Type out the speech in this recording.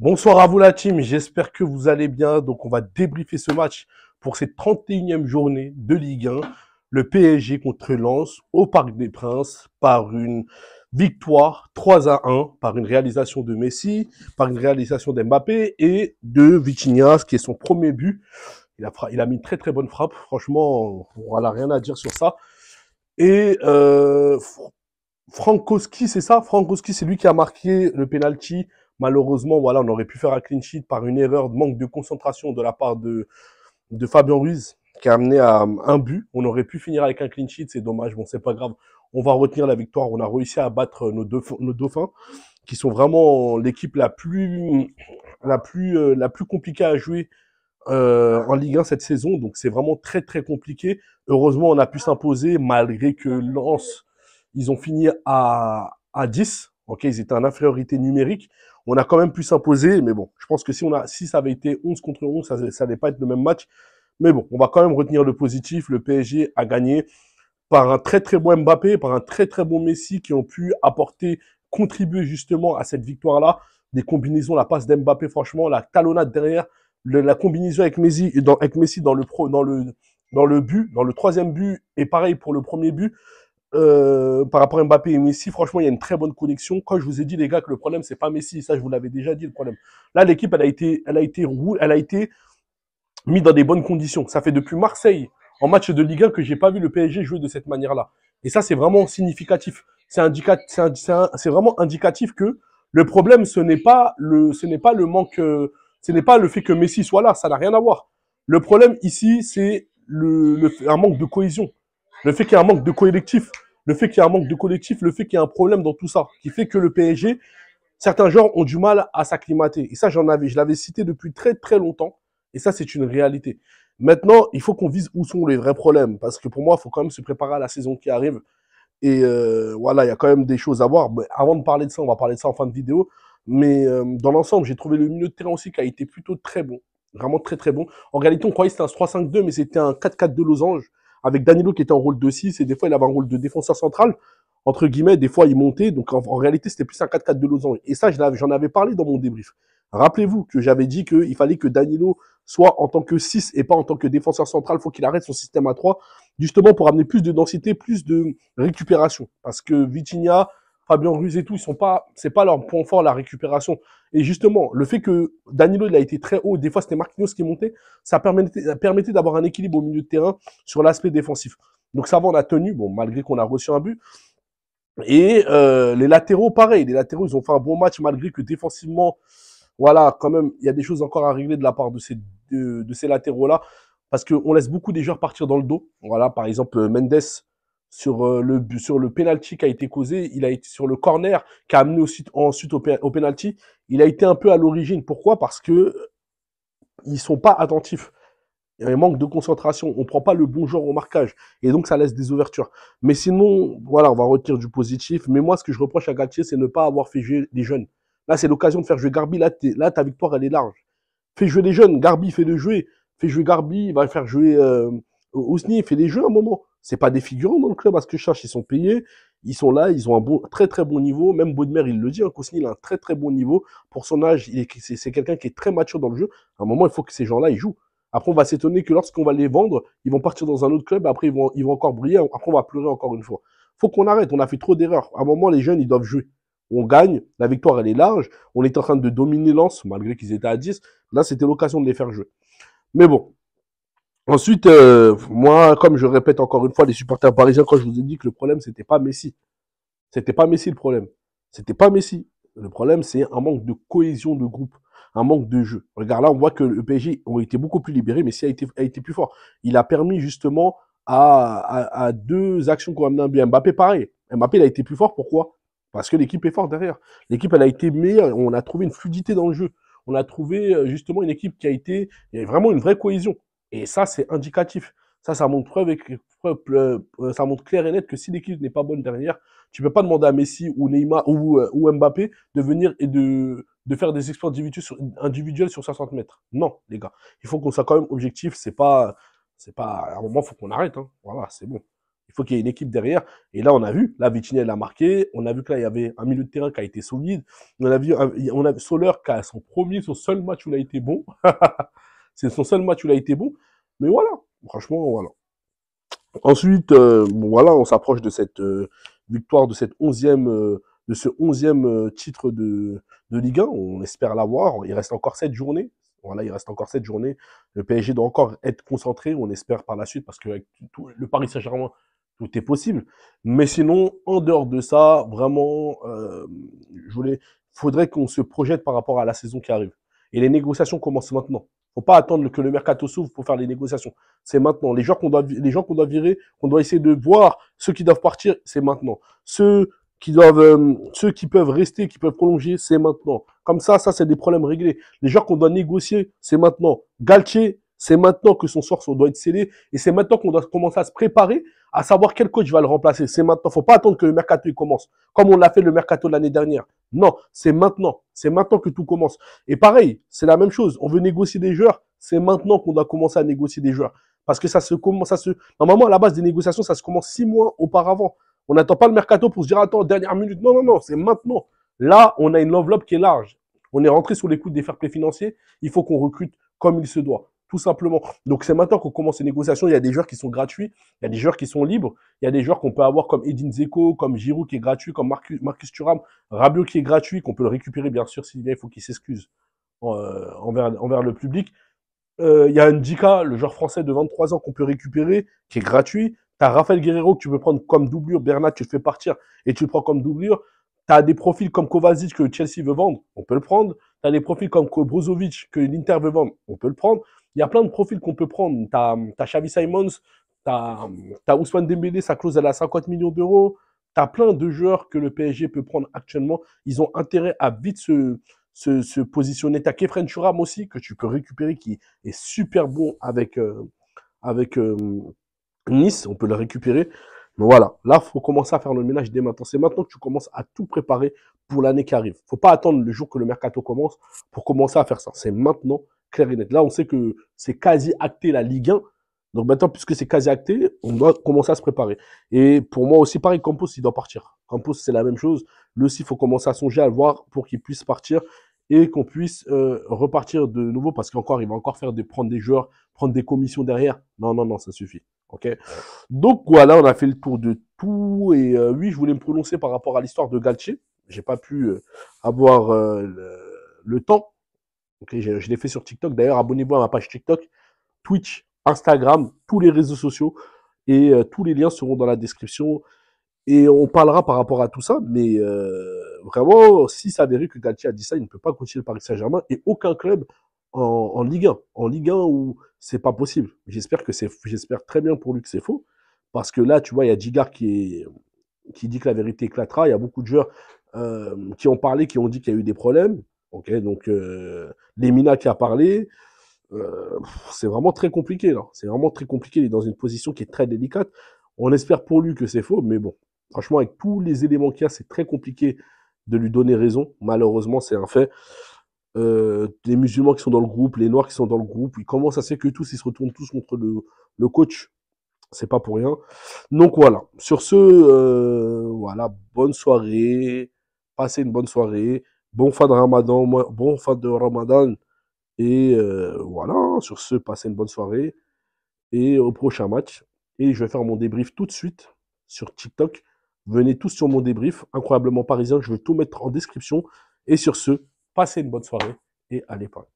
Bonsoir à vous la team, j'espère que vous allez bien. Donc on va débriefer ce match pour cette 31e journée de Ligue 1. Le PSG contre Lens au Parc des Princes par une victoire 3-1, par une réalisation de Messi, par une réalisation d'Mbappé et de Vitinha, qui est son premier but. Il a mis une très très bonne frappe, franchement, voilà, rien à dire sur ça. Et Frankowski, c'est ça? Frankowski, c'est lui qui a marqué le penalty. Malheureusement, voilà, on aurait pu faire un clean sheet par une erreur de manque de concentration de la part de Fabien Ruiz, qui a amené à un but. On aurait pu finir avec un clean sheet, c'est dommage. Bon, c'est pas grave. On va retenir la victoire. On a réussi à battre nos dauphins, qui sont vraiment l'équipe la plus compliquée à jouer en Ligue 1 cette saison. Donc c'est vraiment très très compliqué. Heureusement, on a pu s'imposer malgré que Lens, ils ont fini à 10. Ok, ils étaient en infériorité numérique. On a quand même pu s'imposer, mais bon, je pense que si ça avait été 11 contre 11, ça allait pas être le même match. Mais bon, on va quand même retenir le positif. Le PSG a gagné par un très très bon Mbappé, par un très très bon Messi qui ont pu contribuer justement à cette victoire-là. Des combinaisons, la passe d'Mbappé, franchement, la talonnade derrière, la combinaison avec Messi dans le but, dans le troisième but, et pareil pour le premier but. Par rapport à Mbappé et Messi, franchement, il y a une très bonne connexion. Quand je vous ai dit, les gars, que le problème, c'est pas Messi, ça, je vous l'avais déjà dit, le problème. Là, l'équipe, elle a été mise dans des bonnes conditions. Ça fait depuis Marseille, en match de Ligue 1, que j'ai pas vu le PSG jouer de cette manière-là. Et ça, c'est vraiment significatif. C'est vraiment indicatif que le problème, ce n'est pas le manque, ce n'est pas le fait que Messi soit là. Ça n'a rien à voir. Le problème ici, c'est un manque de cohésion. Le fait qu'il y ait un manque de collectif, le fait qu'il y ait un manque de collectif, le fait qu'il y ait un problème dans tout ça, qui fait que le PSG, certains joueurs ont du mal à s'acclimater. Et ça, je l'avais cité depuis très très longtemps. Et ça, c'est une réalité. Maintenant, il faut qu'on vise où sont les vrais problèmes. Parce que pour moi, il faut quand même se préparer à la saison qui arrive. Et voilà, il y a quand même des choses à voir. Mais avant de parler de ça, on va parler de ça en fin de vidéo. Mais dans l'ensemble, j'ai trouvé le milieu de terrain aussi qui a été plutôt très bon. Vraiment très très bon. En réalité, on croyait que c'était un 3-5-2, mais c'était un 4-4 de losange. Avec Danilo qui était en rôle de 6 et des fois il avait un rôle de défenseur central. Entre guillemets, des fois il montait. Donc en réalité, c'était plus un 4-4 de losange. Et ça, j'en avais parlé dans mon débrief. Rappelez-vous que j'avais dit qu'il fallait que Danilo soit en tant que 6 et pas en tant que défenseur central. Il faut qu'il arrête son système à 3, justement pour amener plus de densité, plus de récupération. Parce que Vitinha, Fabien Ruiz et tout, c'est pas leur point fort, la récupération. Et justement, le fait que Danilo, il a été très haut, des fois c'était Marquinhos qui montait, ça permettait d'avoir un équilibre au milieu de terrain sur l'aspect défensif. Donc ça va, on a tenu, bon, malgré qu'on a reçu un but. Et les latéraux, pareil, les latéraux, ils ont fait un bon match, malgré que défensivement, voilà, quand même, il y a des choses encore à régler de la part de ces latéraux-là, parce qu'on laisse beaucoup des joueurs partir dans le dos. Voilà, par exemple, Mendes, sur le penalty qui a été causé, il a été sur le corner qui a amené ensuite au penalty, il a été un peu à l'origine. Pourquoi? Parce que ils sont pas attentifs. Il y a un manque de concentration, on prend pas le bon joueur au marquage, et donc ça laisse des ouvertures. Mais sinon, voilà, on va retirer du positif. Mais moi, ce que je reproche à Galtier, c'est ne pas avoir fait jouer les jeunes. Là, c'est l'occasion de faire jouer Garbi. Là, ta victoire, elle est large. Fais jouer les jeunes. Garbi, fais-le jouer. Fais jouer Garbi, il va faire jouer Ousni, fais les jeux un moment. C'est pas des figurants dans le club, à ce que je cherche. Ils sont payés, ils sont là, ils ont un très très bon niveau. Même Baudemer, il le dit, hein, Ousni, il a un très très bon niveau. Pour son âge, c'est quelqu'un qui est très mature dans le jeu. À un moment, il faut que ces gens-là, ils jouent. Après, on va s'étonner que lorsqu'on va les vendre, ils vont partir dans un autre club. Après, ils vont encore briller. Après, on va pleurer encore une fois. Faut qu'on arrête. On a fait trop d'erreurs. À un moment, les jeunes, ils doivent jouer. On gagne. La victoire, elle est large. On est en train de dominer Lens, malgré qu'ils étaient à 10. Là, c'était l'occasion de les faire jouer. Mais bon. Ensuite, moi, comme je répète encore une fois, les supporters parisiens, quand je vous ai dit que le problème, c'était pas Messi. C'était pas Messi le problème. C'était pas Messi. Le problème, c'est un manque de cohésion de groupe, un manque de jeu. Regarde là, on voit que le PSG ont été beaucoup plus libérés, mais Messi a été plus fort. Il a permis justement à deux actions qu'on a amené un but. Mbappé, pareil. Mbappé, il a été plus fort. Pourquoi? Parce que l'équipe est forte derrière. L'équipe, elle a été meilleure. On a trouvé une fluidité dans le jeu. On a trouvé justement une équipe qui a été, il y a vraiment une vraie cohésion. Et ça, c'est indicatif. Ça montre ça montre clair et net que si l'équipe n'est pas bonne derrière, tu peux pas demander à Messi ou Neymar ou Mbappé de venir et de faire des exploits individuels sur 60 mètres. Non, les gars. Il faut qu'on soit quand même objectif. C'est pas, à un moment, faut qu'on arrête, hein. Voilà, c'est bon. Il faut qu'il y ait une équipe derrière. Et là, on a vu, là, Vitinha, il a marqué. On a vu que là, il y avait un milieu de terrain qui a été solide. On a vu Soler qui a son seul match où il a été bon. C'est son seul match où il a été bon. Mais voilà, franchement, voilà. Ensuite, bon, voilà, on s'approche de cette victoire, de cette de ce 11e titre de Ligue 1. On espère l'avoir. Il reste encore 7 journées. Voilà, il reste encore 7 journées. Le PSG doit encore être concentré. On espère par la suite parce que avec le Paris Saint-Germain, tout est possible. Mais sinon, en dehors de ça, vraiment, faudrait qu'on se projette par rapport à la saison qui arrive. Et les négociations commencent maintenant. Faut pas attendre que le mercato s'ouvre pour faire les négociations. C'est maintenant. Les gens qu'on doit virer, qu'on doit essayer de voir, ceux qui doivent partir, c'est maintenant. Ceux qui peuvent rester, qui peuvent prolonger, c'est maintenant. Comme ça, c'est des problèmes réglés. Les gens qu'on doit négocier, c'est maintenant. Galtier, c'est maintenant que son sort doit être scellé, et c'est maintenant qu'on doit commencer à se préparer, à savoir quel coach va le remplacer. C'est maintenant. Faut pas attendre que le mercato il commence, comme on l'a fait le mercato de l'année dernière. Non, c'est maintenant. C'est maintenant que tout commence. Et pareil, c'est la même chose. On veut négocier des joueurs, c'est maintenant qu'on doit commencer à négocier des joueurs. Parce que normalement, à la base des négociations, ça se commence 6 mois auparavant. On n'attend pas le mercato pour se dire, attends, dernière minute. Non, non, non, c'est maintenant. Là, on a une enveloppe qui est large. On est rentré sous les coups des fair play financiers. Il faut qu'on recrute comme il se doit. Tout simplement. Donc, c'est maintenant qu'on commence les négociations. Il y a des joueurs qui sont gratuits. Il y a des joueurs qui sont libres. Il y a des joueurs qu'on peut avoir comme Edin Dzeko, comme Giroud qui est gratuit, comme Marcus Thuram, Rabiot qui est gratuit, qu'on peut le récupérer, bien sûr, s'il vient, il faut qu'il s'excuse envers le public. Il y a Ndika, le joueur français de 23 ans qu'on peut récupérer, qui est gratuit. Tu as Rafael Guerreiro que tu peux prendre comme doublure. Bernat, tu le fais partir et tu le prends comme doublure. Tu as des profils comme Kovacic que Chelsea veut vendre, on peut le prendre. Tu as des profils comme Brozovic que l'Inter veut vendre, on peut le prendre. Il y a plein de profils qu'on peut prendre. Tu as Xavi Simons, tu as Ousmane Dembélé, sa clause elle est à 50 millions d'euros. Tu as plein de joueurs que le PSG peut prendre actuellement. Ils ont intérêt à vite se positionner. Tu as Kefren Thuram aussi, que tu peux récupérer, qui est super bon avec Nice, on peut le récupérer. Mais voilà, là, il faut commencer à faire le ménage dès maintenant. C'est maintenant que tu commences à tout préparer pour l'année qui arrive. Faut pas attendre le jour que le mercato commence pour commencer à faire ça. C'est maintenant, clair et net. Là, on sait que c'est quasi acté la Ligue 1. Donc maintenant, puisque c'est quasi acté, on doit commencer à se préparer. Et pour moi aussi, pareil, Campos, il doit partir. Campos, c'est la même chose. Lui aussi, il faut commencer à songer à le voir pour qu'il puisse partir et qu'on puisse repartir de nouveau parce qu'encore, il va encore prendre des joueurs, prendre des commissions derrière. Non, non, non, ça suffit. Ok. Donc voilà, on a fait le tour de tout. Et oui, je voulais me prononcer par rapport à l'histoire de Galtier. J'ai pas pu avoir le temps. Ok, je l'ai fait sur TikTok. D'ailleurs, abonnez-vous à ma page TikTok, Twitch, Instagram, tous les réseaux sociaux. Et tous les liens seront dans la description. Et on parlera par rapport à tout ça. Mais vraiment, si ça avéré que Galtier a dit ça, il ne peut pas continuer le Paris Saint-Germain. Et aucun club en Ligue 1. En Ligue 1 où c'est pas possible. J'espère très bien pour lui que c'est faux. Parce que là, tu vois, il y a Digard qui dit que la vérité éclatera. Il y a beaucoup de joueurs qui ont parlé, qui ont dit qu'il y a eu des problèmes. Ok, donc Lemina qui a parlé. C'est vraiment très compliqué là. C'est vraiment très compliqué. Il est dans une position qui est très délicate. On espère pour lui que c'est faux, mais bon, franchement, avec tous les éléments qu'il y a, c'est très compliqué de lui donner raison. Malheureusement, c'est un fait. Les musulmans qui sont dans le groupe, les noirs qui sont dans le groupe, ils commencent à se que tous, ils se retournent tous contre le coach. C'est pas pour rien. Donc voilà. Sur ce, voilà, bonne soirée. Passez une bonne soirée. Bon fin de Ramadan. Bon fin de Ramadan. Et voilà. Sur ce, passez une bonne soirée. Et au prochain match. Et je vais faire mon débrief tout de suite sur TikTok. Venez tous sur mon débrief. Incroyablement parisien. Je vais tout mettre en description. Et sur ce, passez une bonne soirée et allez pas.